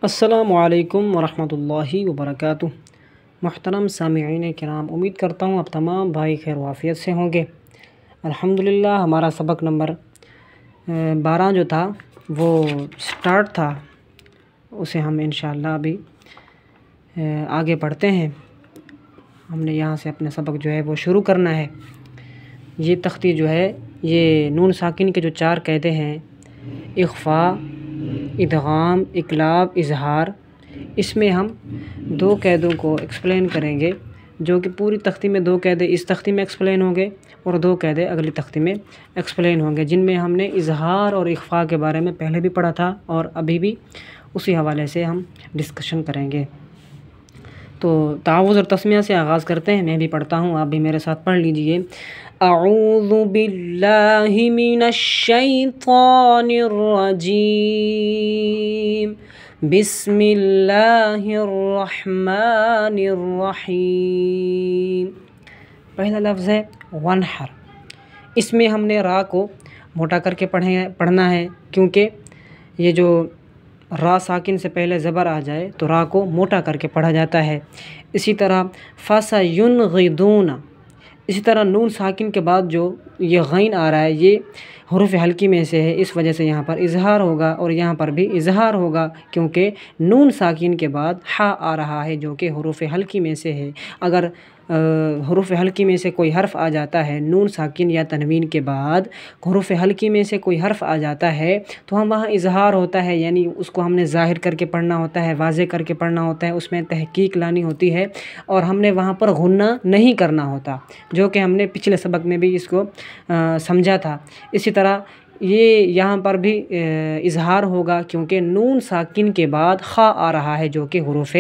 السلام علیکم ورحمۃ اللہ وبرکاتہ۔ محترم سامعین کرام، امید کرتا ہوں آپ تمام بھائی خیر و عافیت سے ہوں گے۔ الحمدللہ ہمارا سبق نمبر 12 جو تھا وہ سٹارٹ تھا، اسے ہم انشاءاللہ ابھی آگے پڑھتے ہیں۔ ہم نے یہاں سے اپنا سبق جو ہے وہ شروع کرنا ہے۔ یہ تختی جو ہے یہ نون ساکن کے جو 4 قاعدے ہیں، اخفاء، ادغام، اقلاب، اظہار، اس میں ہم 2 قاعدوں کو ایکسپلین کریں گے، جو کہ پوری تختی میں 2 قاعدے اس تختی میں ایکسپلین ہوں گے اور 2 قاعدے اگلی تختی میں ایکسپلین ہوں گے، جن میں ہم نے اظہار اور اخفاء کے بارے میں پہلے بھی پڑھا تھا اور ابھی بھی اسی حوالے سے ہم ڈسکشن کریں گے۔ تو تعوذ اور تسمیہ سے آغاز کرتے ہیں۔ میں بھی پڑھتا ہوں، آپ بھی میرے ساتھ پڑھ لیجئے۔ اعوذ باللہ من الشیطان الرجیم، بسم اللہ الرحمن الرحیم۔ پہلا لفظ ہے ونحر۔ اس میں ہم نے را کو موٹا کر کے پڑھنا ہے، کیونکہ یہ جو را ساکن سے پہلے زبر آ جائے تو را کو موٹا کر کے پڑھا جاتا ہے۔ اسی طرح فَسَيُنْغِضُونَ، اسی طرح نون ساکن کے بعد جو یہ غین آ رہا ہے یہ حروف حلقی میں سے ہے، اس وجہ سے یہاں پر اظہار ہوگا اور یہاں پر بھی اظہار ہوگا، کیونکہ نون ساکن کے بعد ہا آ رہا ہے جو کہ حروف حلقی میں سے ہے۔ اگر حروف حلقی میں سے کوئی حرف آ جاتا ہے، نون ساکن یا تنوین کے بعد حروف حلقی میں سے کوئی حرف آ جاتا ہے تو ہم وہاں اظہار ہوتا ہے، یعنی اس کو ہم نے ظاہر کر کے پڑھنا ہوتا ہے، واضح کر کے پڑھنا ہوتا ہے، اس میں تحقیق لانی ہوتی ہے اور ہم نے وہاں پر غنہ نہیں کرنا ہوتا، جو کہ ہم نے پچھلے سبق میں بھی اس کو سمجھا تھا۔ اسی طرح یہ یہاں پر بھی اظہار ہوگا، کیونکہ نون ساکن کے بعد خا آ رہا ہے جو کہ حروف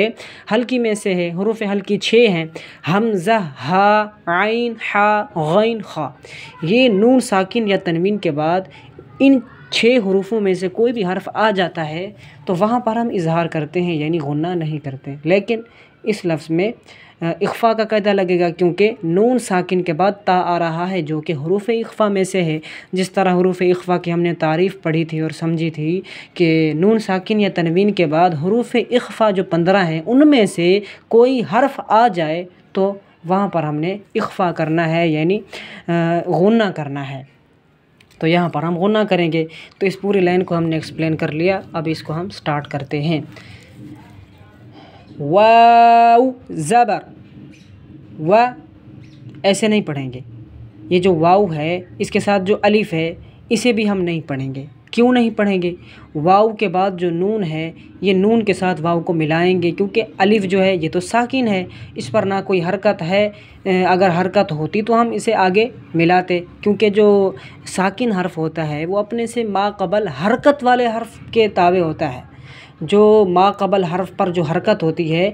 حلقی میں سے ہے۔ حروف حلقی 6 ہیں، حمزہ، ہا، عین، حا، غین، خا۔ یہ نون ساکن یا تنوین کے بعد ان 6 حروفوں میں سے کوئی بھی حرف آ جاتا ہے تو وہاں پر ہم اظہار کرتے ہیں، یعنی غنہ نہیں کرتے۔ لیکن اس لفظ میں اخفاء کا قاعدہ لگے گا، کیونکہ نون ساکن کے بعد تا آ رہا ہے جو کہ حروف اخفاء میں سے ہے۔ جس طرح حروف اخفاء کی ہم نے تعریف پڑھی تھی اور سمجھی تھی کہ نون ساکن یا تنوین کے بعد حروف اخفاء جو 15 ہیں ان میں سے کوئی حرف آ جائے تو وہاں پر ہم نے اخفاء کرنا ہے، یعنی غنہ کرنا ہے۔ تو یہاں پر ہم غنہ کریں گے۔ تو اس پوری لائن کو ہم نے ایکسپلین کر لیا، اب اس کو ہم سٹارٹ کرتے ہیں۔ واو زبر، و ایسے نہیں پڑھیں گے۔ یہ جو واو ہے اس کے ساتھ جو الف ہے اسے بھی ہم نہیں پڑھیں گے۔ کیوں نہیں پڑھیں گے؟ واو کے بعد جو نون ہے یہ نون کے ساتھ واو کو ملائیں گے، کیونکہ الف جو ہے یہ تو ساکن ہے، اس پر نہ کوئی حرکت ہے۔ اگر حرکت ہوتی تو ہم اسے آگے ملاتے، کیونکہ جو ساکن حرف ہوتا ہے وہ اپنے سے ما قبل حرکت والے حرف کے تابع ہوتا ہے۔ جو ما قبل حرف پر جو حرکت ہوتی ہے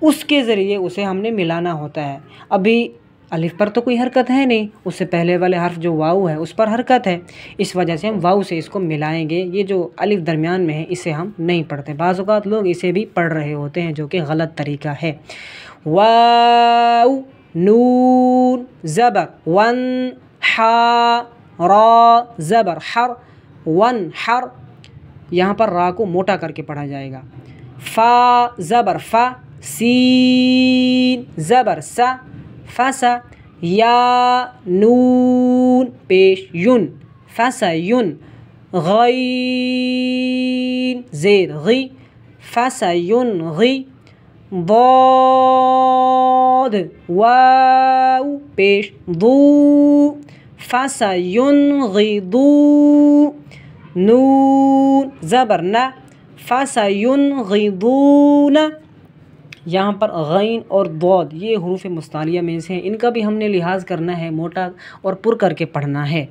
اس کے ذریعے اسے ہم نے ملانا ہوتا ہے۔ ابھی الف پر تو کوئی حرکت ہے نہیں، اس سے پہلے والے حرف جو واو ہے اس پر حرکت ہے، اس وجہ سے ہم واو سے اس کو ملائیں گے۔ یہ جو الف درمیان میں ہے اسے ہم نہیں پڑھتے۔ بعض اوقات لوگ اسے بھی پڑھ رہے ہوتے ہیں، جو کہ غلط طریقہ ہے۔ واو، نون زبر، ون، حا، را زبر، حر، ون حر، یہاں پر را کو موٹا کر کے پڑھا جائے گا۔ فا زبر، فا، سین زبر، سا، فسا، یا نون پیش یون، فسیون، غین زیر غی، فسیون غی، ضاد واو پیش ضو، فسینغضو، نون زبر نا، فسینغضون۔ یہاں پر غین اور ضاد یہ حروف مستعلیہ میں سے ہیں، ان کا بھی ہم نے لحاظ کرنا ہے، موٹا اور پر کر کے پڑھنا ہے۔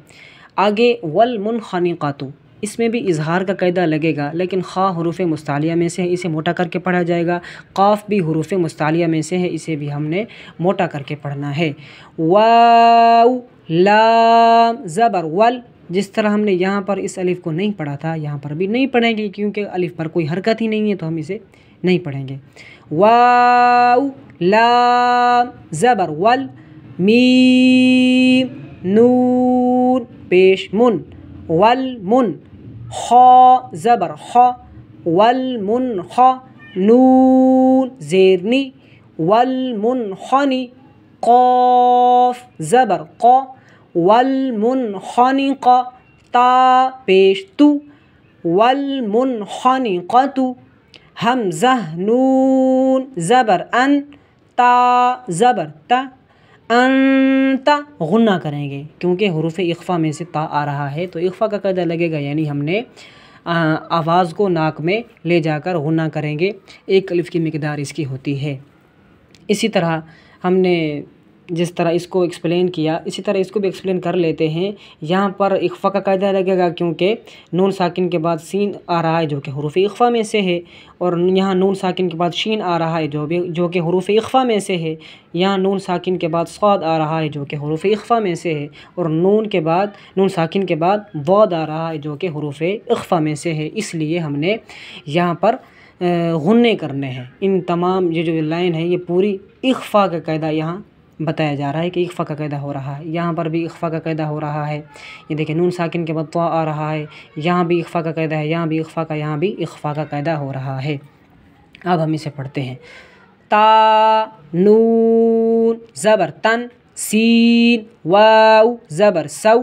آگے والمنخنقۃ، اس میں بھی اظہار کا قاعدہ لگے گا، لیکن خا حروف مستعلیہ میں سے ہے، اسے موٹا کر کے پڑھا جائے گا۔ قاف بھی حروف مستعلیہ میں سے ہے، اسے بھی ہم نے موٹا کر کے پڑھنا ہے۔ واو، لام زبر، ول، جس طرح ہم نے یہاں پر اس الف کو نہیں پڑھا تھا یہاں پر بھی نہیں پڑھیں گے، کیونکہ الف پر کوئی حرکت ہی نہیں ہے تو ہم اسے نہیں پڑھیں گے۔ واو، لام زبر، ول، میم، نون پیش من، والمن، خا زبر، خا، والمنخ نون زیر نی والمنخنی قاف زبر قا والمنخنق تا پیش تو والمنخنقۃ حمزہ نون زبر ان تا زبر تا انت غنہ کریں گے کیونکہ حروف اخفا میں سے تا آ رہا ہے تو اخفا کا قاعدہ لگے گا، یعنی ہم نے آواز کو ناک میں لے جا کر غنہ کریں گے، ایک الف کی مقدار اس کی ہوتی ہے۔ اسی طرح ہم نے جس طرح اس کو ایکسپلین کیا اسی طرح اس کو بھی ایکسپلین کر لیتے ہیں۔ یہاں پر اخفا کا قاعدہ لگے گا کیونکہ نون ساکن کے بعد سین آ رہا ہے جو کہ حروف اخفا میں سے ہے، اور یہاں نون ساکن کے بعد شین آ رہا ہے جو کہ حروف اخفا میں سے ہے، یہاں نون ساکن کے بعد صاد آ رہا ہے جو کہ حروف اخفا میں سے ہے، اور نون ساکن کے بعد ضاد آ رہا ہے جو کہ حروف اخفا میں سے ہے۔ اس لیے ہم نے یہاں پر غنّے کرنے ہیں۔ ان تمام یہ جو لائن ہے یہ پوری اخفا کا قاعدہ یہاں بتایا جا رہا ہے کہ اخفا کا قاعدہ ہو رہا ہے۔ یہاں پر بھی اخفا کا قاعدہ ہو رہا ہے، یہ دیکھیں نون ساکن کے بعد طا آ رہا ہے، یہاں بھی اخفا کا قاعدہ ہے، یہاں بھی اخفا کا قاعدہ ہو رہا ہے۔ اب ہم اسے پڑھتے ہیں۔ تا نون زبر تن سین واو زبر سو،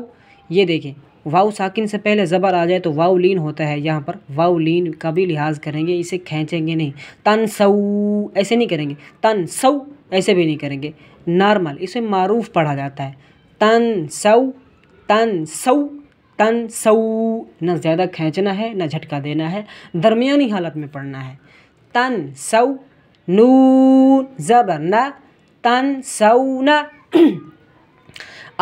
یہ دیکھیں واو ساکن سے پہلے زبر آ جائے تو واو لین ہوتا ہے، یہاں پر واو لین کا بھی لحاظ کریں گے، اسے کھینچیں گے نہیں، تن سو ایسے نہیں کریں گے، تن سو ایسے بھی نہیں کریں گے، نارمل اسے معروف پڑھا جاتا ہے، تن سو تن سو تن سو، نہ زیادہ کھینچنا ہے نہ جھٹکا دینا ہے، درمیانی حالت میں پڑھنا ہے، تن سو نون زبر نہ تن سو نہ،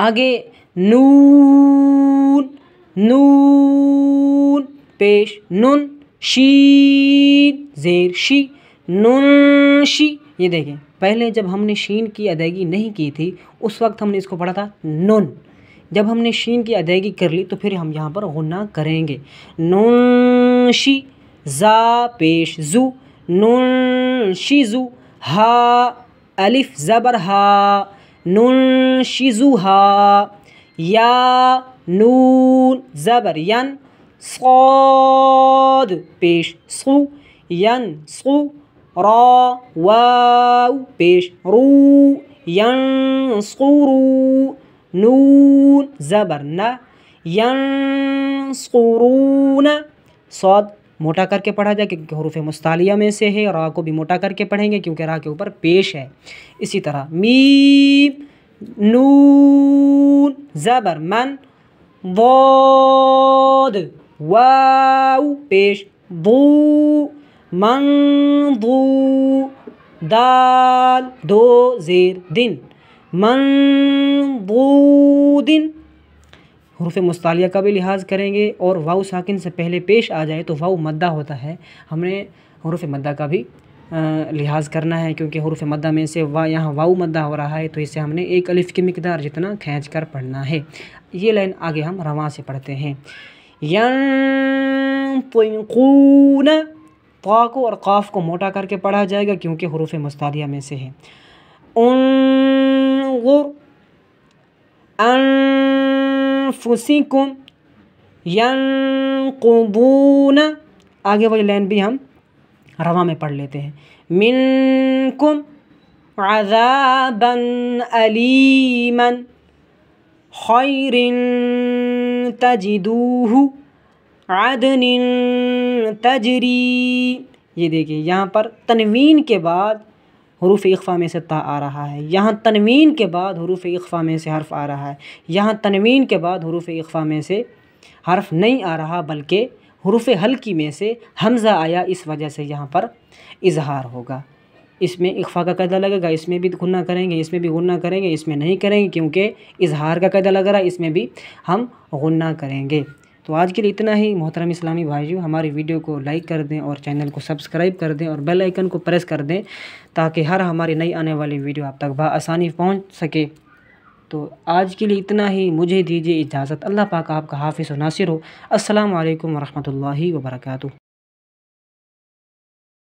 آگے نون نون پیش نن شین زیر شی نن شی، یہ دیکھیں پہلے جب ہم نے شین کی ادائیگی نہیں کی تھی اس وقت ہم نے اس کو پڑھا تھا نن، جب ہم نے شین کی ادائیگی کر لی تو پھر ہم یہاں پر غنہ کریں گے، نن شی زا پیش زو نن شی زو، ہا الف زبر ہا نن شی زو ہا، یا نون زبر ین صاد پیش صو ین صو، را واو پیش رو ین صورو، نون زبر نہ ین صورون، صاد موٹا کر کے پڑھا جائے کیونکہ حروف مستعلیہ میں سے ہے، را کو بھی موٹا کر کے پڑھیں گے کیونکہ را کے اوپر پیش ہے۔ اسی طرح میم نون زبر من ضاد واو پیش ضو منضو، دال دو زیر دن منضودن، حروف مستعلیہ کا بھی لحاظ کریں گے، اور واو ساکن سے پہلے پیش آ جائے تو واو مدہ ہوتا ہے، ہم نے حروف مدہ کا بھی لحاظ کرنا ہے کیونکہ حروف مدہ میں سے یہاں واو مدہ ہو رہا ہے تو اسے ہم نے ایک الف کی مقدار جتنا کھینچ کر پڑھنا ہے۔ یہ لائن آگے ہم رواں سے پڑھتے ہیں۔ ینطقون، طا کو اور قاف کو موٹا کر کے پڑھا جائے گا کیونکہ حروف مستعلیہ میں سے ہے۔ انظر انفسکم ینقضون، آگے والی لائن بھی ہم رواں میں پڑھ لیتے ہیں۔ منکم عذابا علیما خیر تجدوہ عدن تجری، یہ دیکھیں یہاں پر تنوین کے بعد حروف اخفا میں سے تا آ رہا ہے، یہاں تنوین کے بعد حروف اخفا میں سے حرف آ رہا ہے، یہاں تنوین کے بعد حروف اخفا میں سے حرف نہیں آ رہا بلکہ حروف حلقی میں سے حمزہ آیا، اس وجہ سے یہاں پر اظہار ہوگا۔ اس میں اخفا کا قاعدہ لگے گا، اس میں بھی غنہ کریں گے، اس میں بھی غنہ کریں گے، اس میں نہیں کریں گے کیونکہ اظہار کا قاعدہ لگ رہا ہے، اس میں بھی ہم غنہ کریں گے۔ تو آج کے لیے اتنا ہی محترم اسلامی بھائیو، ہماری ویڈیو کو لائک کر دیں اور چینل کو سبسکرائب کر دیں اور بیل آئیکن کو پریس کر دیں تاکہ ہر ہماری نئی آنے والی ویڈیو آپ تک بآسانی پہنچ سکے۔ تو آج کے لیے اتنا ہی، مجھے دیجیے اجازت، اللہ پاک آپ کا حافظ و ناصر ہو۔ السلام علیکم ورحمۃ اللہ وبرکاتہ۔